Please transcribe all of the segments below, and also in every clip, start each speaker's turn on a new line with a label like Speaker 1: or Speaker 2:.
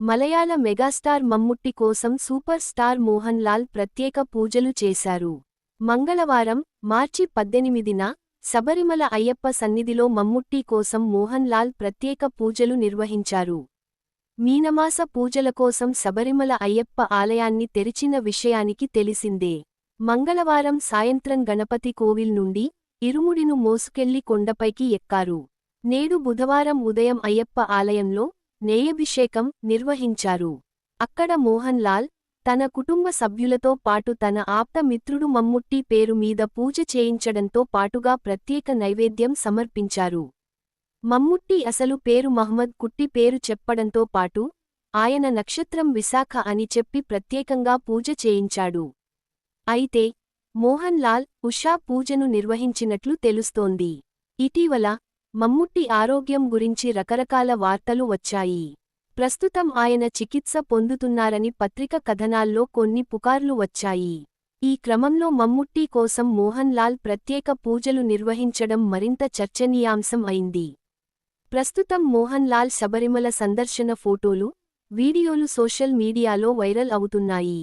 Speaker 1: మలయాళ megastar Mammootty కోసం super star Mohan Lal ప్రత్యేక పూజలు చేశారు. మంగళవారం, మార్చి 18న శబరిమల అయ్యప్ప సన్నిధిలో మమ్ముట్టి కోసం మోహన్ లాల్ ప్రత్యేక పూజలు నిర్వహించారు. మీనమాస పూజల కోసం శబరిమల అయ్యప్ప ఆలయాన్ని తెరిచిన విషయానికి తెలిసిందే. మంగళవారం సాయంత్రం గణపతి కోవిల్ నుండి ఇరుముడిను మోసుకెళ్లి కొండపైకి ఎక్కారు. నేడు బుధవారం ఉదయం అయ్యప్ప ఆలయంలో నేయభిషేకం నిర్వహించారు. అక్కడ మోహన్ లాల్ తన కుటుంబ సభ్యులతో పాటు తన ఆప్త మిత్రుడు మమ్ముట్టి పేరు మీద పూజ చేయించడంతో పాటుగా ప్రత్యేక నైవేద్యం సమర్పించారు. మమ్ముట్టి అసలు పేరు మహ్మద్ కుట్టి పేరు చెప్పడంతో పాటు ఆయన నక్షత్రం విశాఖ అని చెప్పి ప్రత్యేకంగా పూజ చేయించాడు. అయితే మోహన్ లాల్ ఉషా పూజను నిర్వహించినట్లు తెలుస్తోంది. ఇటీవల మమ్ముట్టి ఆరోగ్యం గురించి రకరకాల వార్తలు వచ్చాయి. ప్రస్తుతం ఆయన చికిత్స పొందుతున్నారని పత్రిక కథనాల్లో కొన్ని పుకార్లు వచ్చాయి. ఈ క్రమంలో మమ్ముట్టి కోసం మోహన్ లాల్ ప్రత్యేక పూజలు నిర్వహించడం మరింత చర్చనీయాంశం అయింది. ప్రస్తుతం మోహన్ లాల్ శబరిమల సందర్శన ఫోటోలు, వీడియోలు సోషల్ మీడియాలో వైరల్ అవుతున్నాయి.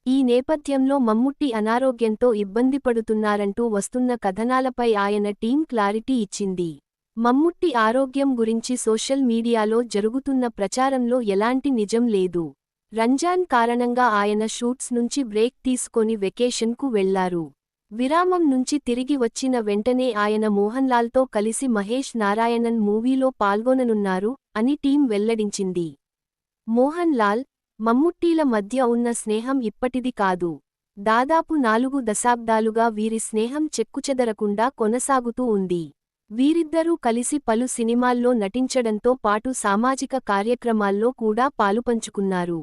Speaker 1: ఈ నేపథ్యంలో మమ్ముట్టి అనారోగ్యంతో ఇబ్బందిపడుతున్నారంటూ వస్తున్న కథనాలపై ఆయన టీం క్లారిటీ ఇచ్చింది. మమ్ముట్టి ఆరోగ్యం గురించి సోషల్ మీడియాలో జరుగుతున్న ప్రచారంలో ఎలాంటి నిజం లేదు. రంజాన్ కారణంగా ఆయన షూట్స్ నుంచి బ్రేక్ తీసుకొని వెకేషన్కు వెళ్లారు. విరామం నుంచి తిరిగి వచ్చిన వెంటనే ఆయన మోహన్ లాల్తో కలిసి మహేష్ నారాయణన్ మూవీలో పాల్గొననున్నారు అని టీం వెల్లడించింది. మోహన్ లాల్, మమ్ముట్టీల మధ్య ఉన్న స్నేహం ఇప్పటిది కాదు. దాదాపు 4 దశాబ్దాలుగా వీరి స్నేహం చెక్కుచెదరకుండా కొనసాగుతూ ఉంది. వీరిద్దరూ కలిసి పలు సినిమాల్లో నటించడంతో పాటు సామాజిక కార్యక్రమాల్లో కూడా పాలుపంచుకున్నారు.